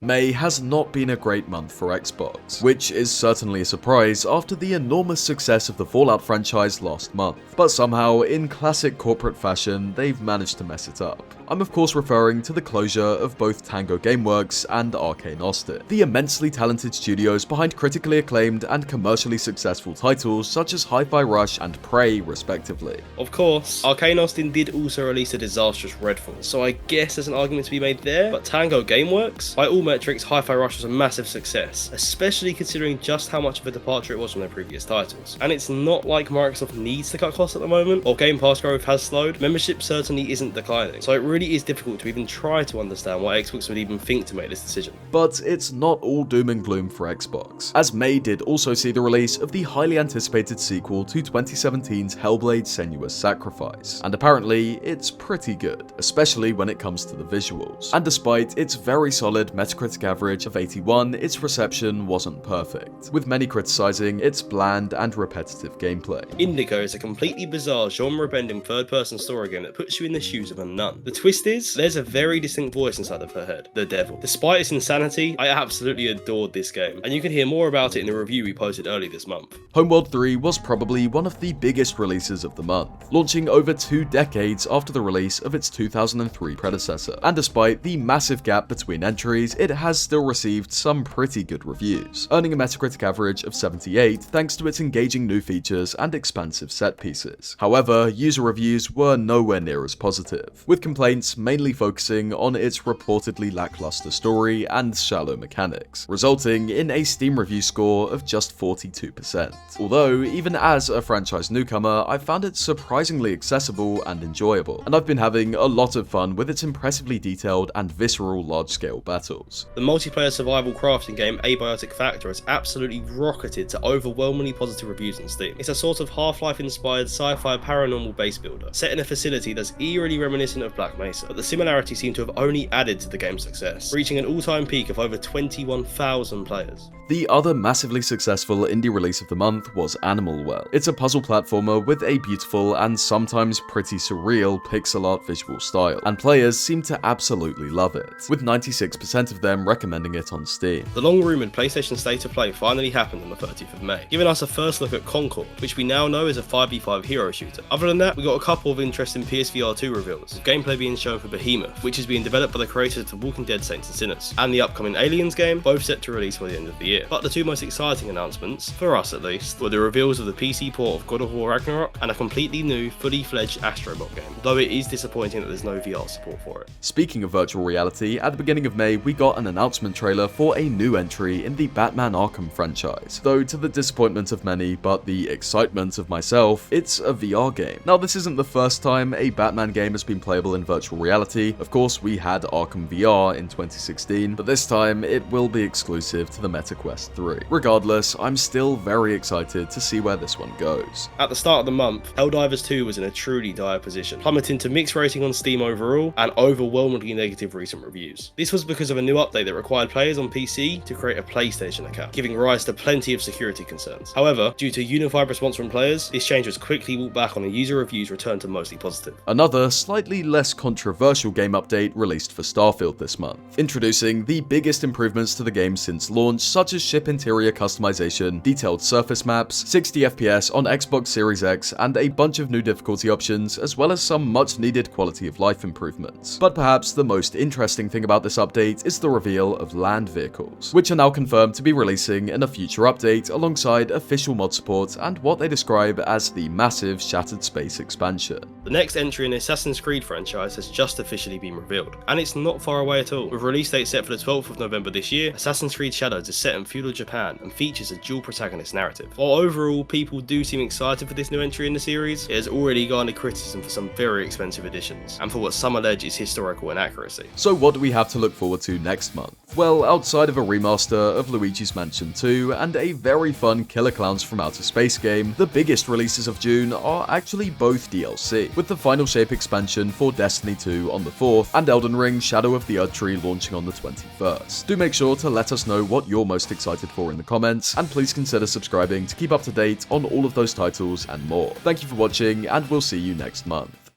May has not been a great month for Xbox, which is certainly a surprise after the enormous success of the Fallout franchise last month, but somehow, in classic corporate fashion, they've managed to mess it up. I'm of course referring to the closure of both Tango Gameworks and Arcane Austin, the immensely talented studios behind critically acclaimed and commercially successful titles such as Hi-Fi Rush and Prey, respectively. Of course, Arcane Austin did also release a disastrous Redfall, so I guess there's an argument to be made there, but Tango Gameworks? By all metrics, Hi-Fi Rush was a massive success, especially considering just how much of a departure it was from their previous titles. And it's not like Microsoft needs to cut costs at the moment, or Game Pass growth has slowed. Membership certainly isn't declining, so it really is difficult to even try to understand why Xbox would even think to make this decision. But it's not all doom and gloom for Xbox, as May did also see the release of the highly anticipated sequel to 2017's Hellblade Senua's Sacrifice, and apparently it's pretty good, especially when it comes to the visuals. And despite its very solid Metacritic average of 81, its reception wasn't perfect, with many criticizing its bland and repetitive gameplay. INDIKA is a completely bizarre, genre-bending third-person story game that puts you in the shoes of a nun. The twist is, there's a very distinct voice inside of her head, the devil. Despite its insanity, I absolutely adored this game, and you can hear more about it in the review we posted early this month. Homeworld 3 was probably one of the biggest releases of the month, launching over 2 decades after the release of its 2003 predecessor, and despite the massive gap between entries, it has still received some pretty good reviews, earning a Metacritic average of 78 thanks to its engaging new features and expansive set pieces. However, user reviews were nowhere near as positive, with complaints mainly focusing on its reportedly lackluster story and shallow mechanics, resulting in a Steam review score of just 42%. Although, even as a franchise newcomer, I found it surprisingly accessible and enjoyable, and I've been having a lot of fun with its impressively detailed and visceral large-scale battles. The multiplayer survival crafting game Abiotic Factor has absolutely rocketed to overwhelmingly positive reviews on Steam. It's a sort of Half-Life inspired sci-fi paranormal base builder, set in a facility that's eerily reminiscent of Black Mesa, but the similarities seem to have only added to the game's success, reaching an all-time peak of over 21,000 players. The other massively successful indie release of the month was Animal Well. It's a puzzle platformer with a beautiful and sometimes pretty surreal pixel art visual style, and players seem to absolutely love it, with 96% of them recommending it on Steam. The long-rumoured PlayStation State of Play finally happened on the 30th of May, giving us a first look at Concord, which we now know is a 5v5 hero shooter. Other than that, we got a couple of interesting PSVR 2 reveals, with gameplay being shown for Behemoth, which is being developed by the creators of The Walking Dead Saints and Sinners, and the upcoming Aliens game, both set to release by the end of the year. But the two most exciting announcements, for us at least, were the reveals of the PC port of God of War Ragnarok and a completely new, fully fledged Astrobot game, though it is disappointing that there's no VR support for it. Speaking of virtual reality, at the beginning of May we got an announcement trailer for a new entry in the Batman Arkham franchise, though to the disappointment of many, but the excitement of myself, it's a VR game. Now this isn't the first time a Batman game has been playable in virtual reality. Of course we had Arkham VR in 2016, but this time it will be exclusive to the Meta Quest 3. Regardless, I'm still very excited to see where this one goes. At the start of the month, Helldivers 2 was in a truly dire position, plummeting to mixed rating on Steam overall and overwhelmingly negative recent reviews. This was because of a new update that required players on PC to create a PlayStation account, giving rise to plenty of security concerns. However, due to unified response from players, this change was quickly walked back on and user reviews returned to mostly positive. Another slightly less controversial game update released for Starfield this month, introducing the biggest improvements to the game since launch, such as ship interior customization, detailed surface maps, 60 FPS on Xbox Series X, and a bunch of new difficulty options, as well as some much needed quality of life improvements. But perhaps the most interesting thing about this update is the reveal of land vehicles, which are now confirmed to be releasing in a future update alongside official mod support and what they describe as the massive Shattered Space expansion. The next entry in the Assassin's Creed franchise has just officially been revealed, and it's not far away at all. With release date set for the 12th of November this year, Assassin's Creed Shadows is set in feudal Japan and features a dual protagonist narrative. While overall people do seem excited for this new entry in the series, it has already garnered criticism for some very expensive additions, and for what some allege is historical inaccuracy. So what do we have to look forward to next month? Well, outside of a remaster of Luigi's Mansion 2 and a very fun Killer Clowns from Outer Space game, the biggest releases of June are actually both DLC, with the Final Shape expansion for Destiny 2 on the 4th and Elden Ring Shadow of the Erdtree launching on the 21st. Do make sure to let us know what you're most excited for in the comments, and please consider subscribing to keep up to date on all of those titles and more. Thank you for watching, and we'll see you next month.